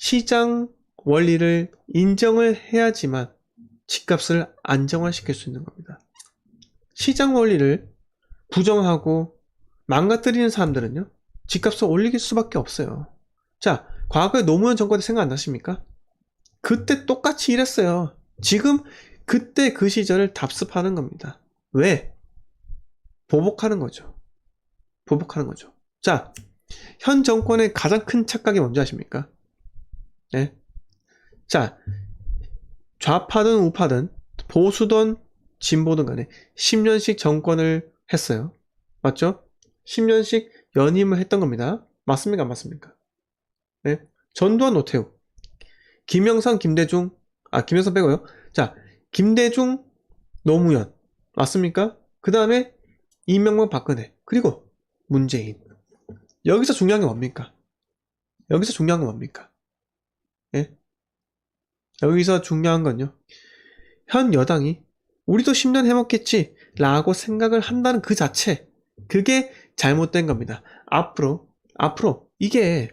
시장 원리를 인정을 해야지만 집값을 안정화시킬 수 있는 겁니다. 시장 원리를 부정하고 망가뜨리는 사람들은요, 집값을 올릴 수밖에 없어요. 자, 과거에 노무현 정권 때 생각 안 나십니까? 그때 똑같이 일했어요. 지금 그때 그 시절을 답습하는 겁니다. 왜? 보복하는 거죠. 보복하는 거죠. 자, 현 정권의 가장 큰 착각이 뭔지 아십니까? 네. 자, 좌파든 우파든 보수든 진보든 간에 10년씩 정권을 했어요. 맞죠? 10년씩 연임을 했던 겁니다. 맞습니까? 안 맞습니까? 네. 전두환, 노태우, 김영삼, 김대중, 김영삼 빼고요. 자, 김대중, 노무현. 맞습니까? 그 다음에 이명박, 박근혜. 그리고 문재인. 여기서 중요한 게 뭡니까? 여기서 중요한 건 뭡니까? 예? 여기서 중요한 건요. 현 여당이 우리도 10년 해먹겠지 라고 생각을 한다는 그 자체, 그게 잘못된 겁니다. 앞으로 이게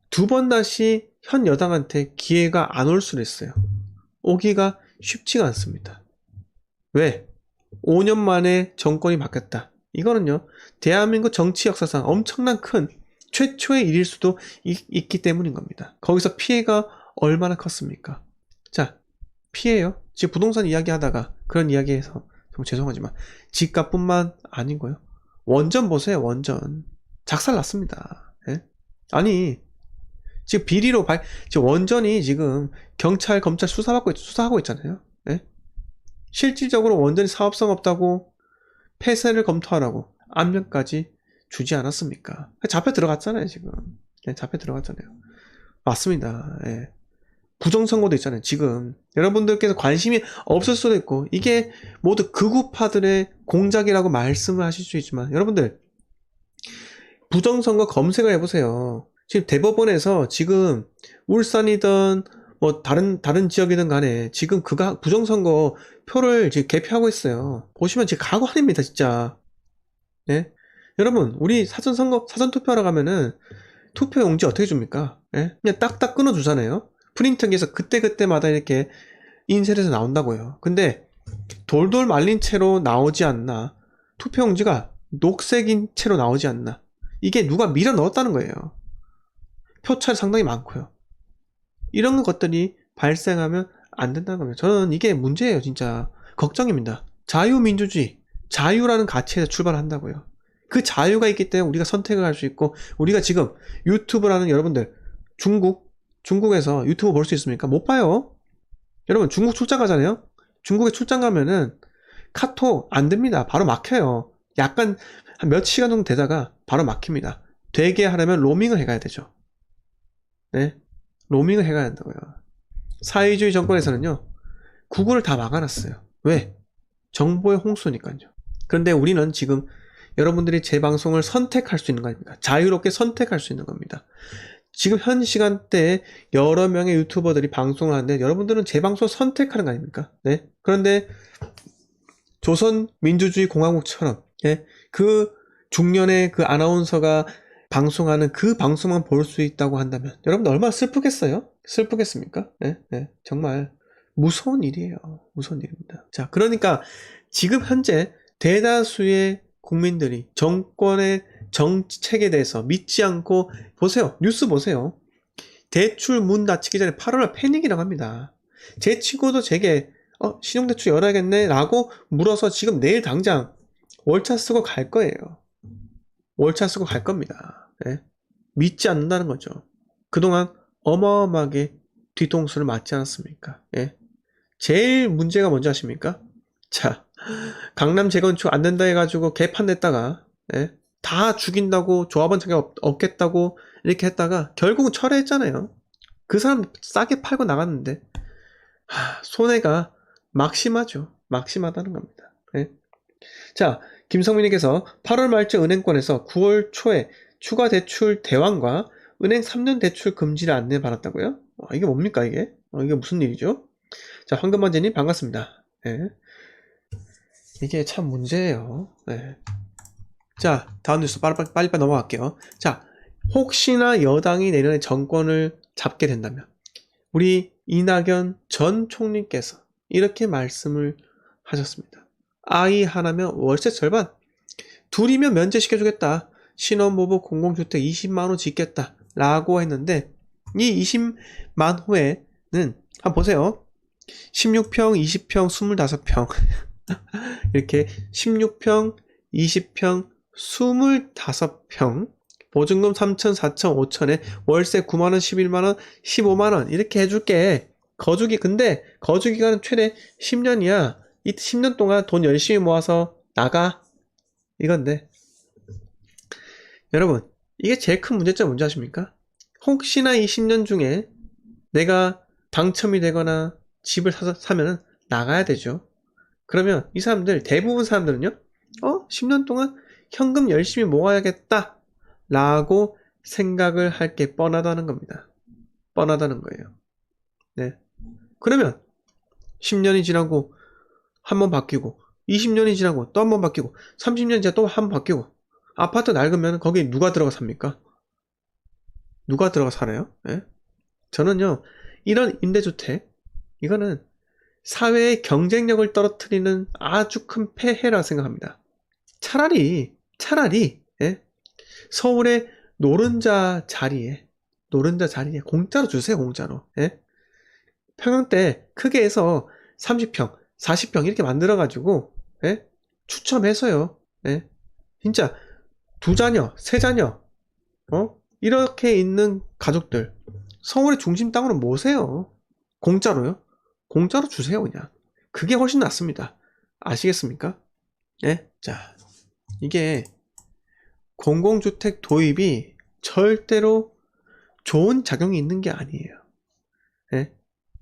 두 번 다시 현 여당한테 기회가 안 올 수도 있어요. 오기가 쉽지가 않습니다. 왜? 5년 만에 정권이 바뀌었다. 이거는요, 대한민국 정치 역사상 엄청난 큰 최초의 일일 수도 있기 때문인 겁니다. 거기서 피해가 얼마나 컸습니까? 자, 피해요. 지금 부동산 이야기 하다가 그런 이야기해서 좀 죄송하지만 집값뿐만 아니고요. 원전 보세요. 원전 작살났습니다. 예? 아니, 지금 비리로 지금 원전이 지금 경찰 검찰 수사하고 있잖아요. 예? 실질적으로 원전이 사업성 없다고 폐쇄를 검토하라고 압력까지 주지 않았습니까? 잡혀 들어갔잖아요. 지금. 예, 잡혀 들어갔잖아요. 맞습니다. 예. 부정선거도 있잖아요. 지금 여러분들께서 관심이 없을 수도 있고 이게 모두 극우파들의 공작이라고 말씀을 하실 수 있지만, 여러분들 부정선거 검색을 해보세요. 지금 대법원에서 지금 울산이든 뭐 다른 지역이든 간에 지금 그가 부정선거 표를 지금 개표하고 있어요. 보시면 지금 각오 아닙니다, 진짜. 예? 여러분, 우리 사전투표하러 가면은 투표용지 어떻게 줍니까? 예? 그냥 딱딱 끊어주잖아요. 프린터기에서 그때그때마다 이렇게 인쇄해서 나온다고요. 근데 돌돌 말린 채로 나오지 않나, 투표용지가 녹색인 채로 나오지 않나, 이게 누가 밀어 넣었다는 거예요. 표차이 상당히 많고요. 이런 것들이 발생하면 안 된다는 겁니다. 저는 이게 문제예요. 진짜 걱정입니다. 자유민주주의, 자유라는 가치에서 출발한다고요. 그 자유가 있기 때문에 우리가 선택을 할 수 있고, 우리가 지금 유튜브라는, 여러분들 중국에서 유튜브 볼 수 있습니까? 못 봐요. 여러분, 중국 출장 가잖아요. 중국에 출장 가면은 카톡 안 됩니다. 바로 막혀요. 약간 한 몇 시간 정도 되다가 바로 막힙니다. 되게 하려면 로밍을 해가야 되죠. 네, 로밍을 해가야 한다고요. 사회주의 정권에서는요, 구글을 다 막아놨어요. 왜? 정보의 홍수니까요. 그런데 우리는 지금 여러분들이 제 방송을 선택할 수 있는 거 아닙니까? 자유롭게 선택할 수 있는 겁니다. 지금 현 시간대에 여러 명의 유튜버들이 방송을 하는데 여러분들은 제 방송을 선택하는 거 아닙니까? 네. 그런데 조선민주주의공화국처럼, 예, 그 중년의 그 아나운서가 방송하는 그 방송만 볼 수 있다고 한다면 여러분들 얼마나 슬프겠어요? 슬프겠습니까? 네, 네. 정말 무서운 일이에요. 무서운 일입니다. 자, 그러니까 지금 현재 대다수의 국민들이 정권의 정책에 대해서 믿지 않고, 보세요. 뉴스 보세요. 대출 문 닫히기 전에 8월 패닉이라고 합니다. 제 친구도 제게 신용대출 열어야겠네 라고 물어서 지금 내일 당장 월차 쓰고 갈 거예요. 월차 쓰고 갈 겁니다. 네. 믿지 않는다는 거죠. 그동안 어마어마하게 뒤통수를 맞지 않았습니까? 예. 제일 문제가 뭔지 아십니까? 자, 강남 재건축 안 된다 해가지고 개판 냈다가, 예, 다 죽인다고, 조합원 자격 없겠다고 이렇게 했다가 결국은 철회했잖아요. 그 사람 싸게 팔고 나갔는데 손해가 막심하죠. 막심하다는 겁니다. 예. 자, 김성민님께서 8월 말쯤 은행권에서 9월 초에 추가 대출 대환과 은행 3년 대출 금지를 안내 받았다고요? 이게 뭡니까 이게? 이게 무슨 일이죠? 자, 황금만재님 반갑습니다. 예. 이게 참 문제예요. 네. 자, 다음 뉴스 빨리 넘어갈게요. 자, 혹시나 여당이 내년에 정권을 잡게 된다면 우리 이낙연 전 총리께서 이렇게 말씀을 하셨습니다. 아이 하나면 월세 절반, 둘이면 면제시켜주겠다. 신혼부부 공공주택 20만호 짓겠다. 라고 했는데 이 20만 호에는 한번 보세요. 16평, 20평, 25평 이렇게 16평, 20평, 25평 보증금 3천, 4천, 5천에 월세 9만원, 11만원, 15만원 이렇게 해줄게. 근데 거주기간은 최대 10년이야. 이 10년 동안 돈 열심히 모아서 나가. 이건데 여러분 이게 제일 큰 문제점 뭔지 아십니까? 혹시나 이 10년 중에 내가 당첨이 되거나 집을 사면은 나가야 되죠. 그러면 이 사람들 대부분 사람들은요 10년 동안 현금 열심히 모아야겠다 라고 생각을 할 게 뻔하다는 겁니다. 뻔하다는 거예요. 네. 그러면 10년이 지나고 한 번 바뀌고 20년이 지나고 또 한 번 바뀌고 30년이 지나고 또 한 번 바뀌고 아파트 낡으면 거기 누가 들어가 삽니까? 누가 들어가 살아요? 네? 저는요 이런 임대주택 이거는 사회의 경쟁력을 떨어뜨리는 아주 큰 폐해라 생각합니다. 차라리 예? 서울의 노른자 자리에 공짜로 주세요. 공짜로. 예? 평형대 크게 해서 30평 40평 이렇게 만들어 가지고 예? 추첨해서요. 예? 진짜 2자녀 3자녀 이렇게 있는 가족들 서울의 중심 땅으로 모으세요. 공짜로요. 공짜로 주세요. 그냥 그게 훨씬 낫습니다. 아시겠습니까? 예? 자, 이게 공공주택 도입이 절대로 좋은 작용이 있는 게 아니에요. 예?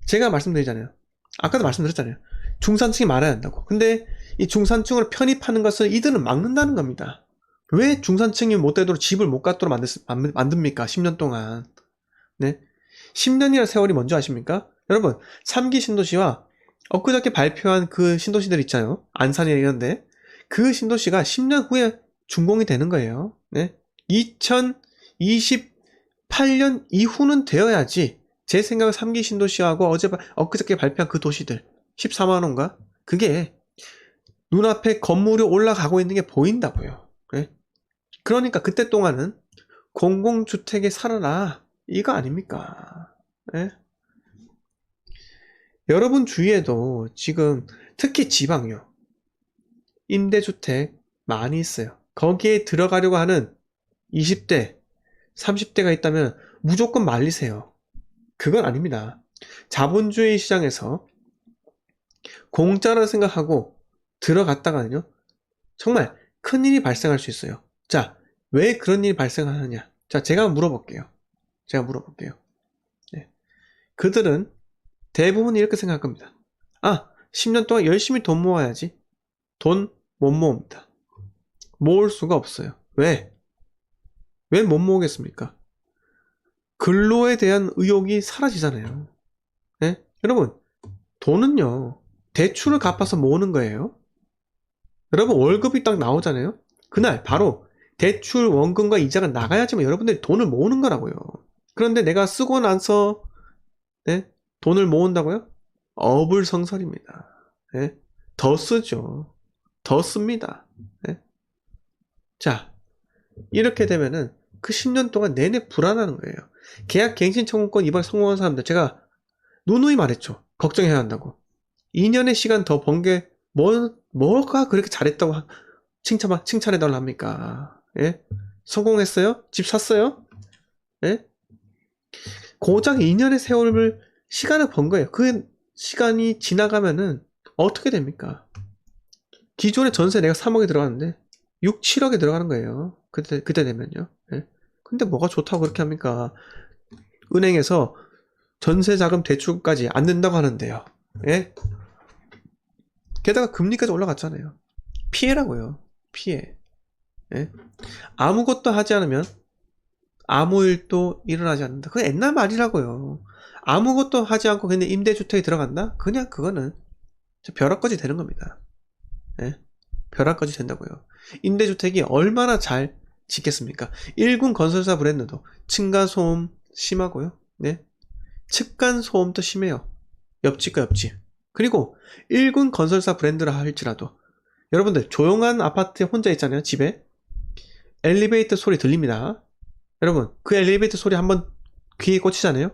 제가 말씀드리잖아요. 아까도 말씀드렸잖아요. 중산층이 많아야 한다고. 근데 이 중산층으로 편입하는 것을 이들은 막는다는 겁니다. 왜 중산층이 못 되도록 집을 못 갖도록 만듭니까? 10년 동안. 네? 10년이라는 세월이 뭔지 아십니까? 여러분 3기 신도시와 엊그저께 발표한 그 신도시들 있잖아요. 안산이나 이런데 그 신도시가 10년 후에 준공이 되는 거예요. 네? 2028년 이후는 되어야지 제 생각은 3기 신도시하고 엊그저께 발표한 그 도시들 14만원인가? 그게 눈앞에 건물이 올라가고 있는 게 보인다고요. 네? 그러니까 그때 동안은 공공주택에 살아라 이거 아닙니까? 네? 여러분 주위에도 지금 특히 지방요 임대주택 많이 있어요. 거기에 들어가려고 하는 20대 30대가 있다면 무조건 말리세요. 그건 아닙니다. 자본주의 시장에서 공짜라 생각하고 들어갔다가는요 정말 큰일이 발생할 수 있어요. 자, 왜 그런 일이 발생하느냐? 자, 제가 물어볼게요. 네. 그들은 대부분 이렇게 생각할 겁니다. 10년 동안 열심히 돈 모아야지. 돈 못 모읍니다. 모을 수가 없어요. 왜? 왜 못 모으겠습니까? 근로에 대한 의욕이 사라지잖아요. 네? 여러분, 돈은요, 대출을 갚아서 모으는 거예요. 여러분, 월급이 딱 나오잖아요? 그날 바로 대출 원금과 이자가 나가야지만 여러분들이 돈을 모으는 거라고요. 그런데 내가 쓰고 나서 네? 돈을 모은다고요? 어불성설입니다. 네? 더 쓰죠. 더 씁니다. 네? 자, 이렇게 되면은 그 10년 동안 내내 불안하는 거예요. 계약 갱신 청구권 이번에 성공한 사람들 제가 누누이 말했죠. 걱정해야 한다고. 2년의 시간 더 번 게 뭐가 그렇게 잘했다고 칭찬해달라 합니까? 예? 성공했어요? 집 샀어요? 예? 고작 2년의 시간을 번 거예요. 그 시간이 지나가면은 어떻게 됩니까? 기존의 전세 내가 3억에 들어갔는데 6, 7억에 들어가는 거예요. 그때 되면요. 예? 근데 뭐가 좋다고 그렇게 합니까? 은행에서 전세 자금 대출까지 안 된다고 하는데요. 예? 게다가 금리까지 올라갔잖아요. 피해라고요. 피해. 예? 아무것도 하지 않으면 아무 일도 일어나지 않는다. 그건 옛날 말이라고요. 아무것도 하지 않고 그냥 임대주택에 들어간다? 그냥 그거는 벼락거지 되는 겁니다. 예? 벼락거지 된다고요. 임대주택이 얼마나 잘 짓겠습니까? 1군 건설사 브랜드도 층간소음 심하고요. 네. 층간 소음도 심해요. 옆집과 옆집. 그리고 1군 건설사 브랜드라 할지라도 여러분들 조용한 아파트에 혼자 있잖아요. 집에. 엘리베이터 소리 들립니다. 여러분 그 엘리베이터 소리 한번 귀에 꽂히잖아요.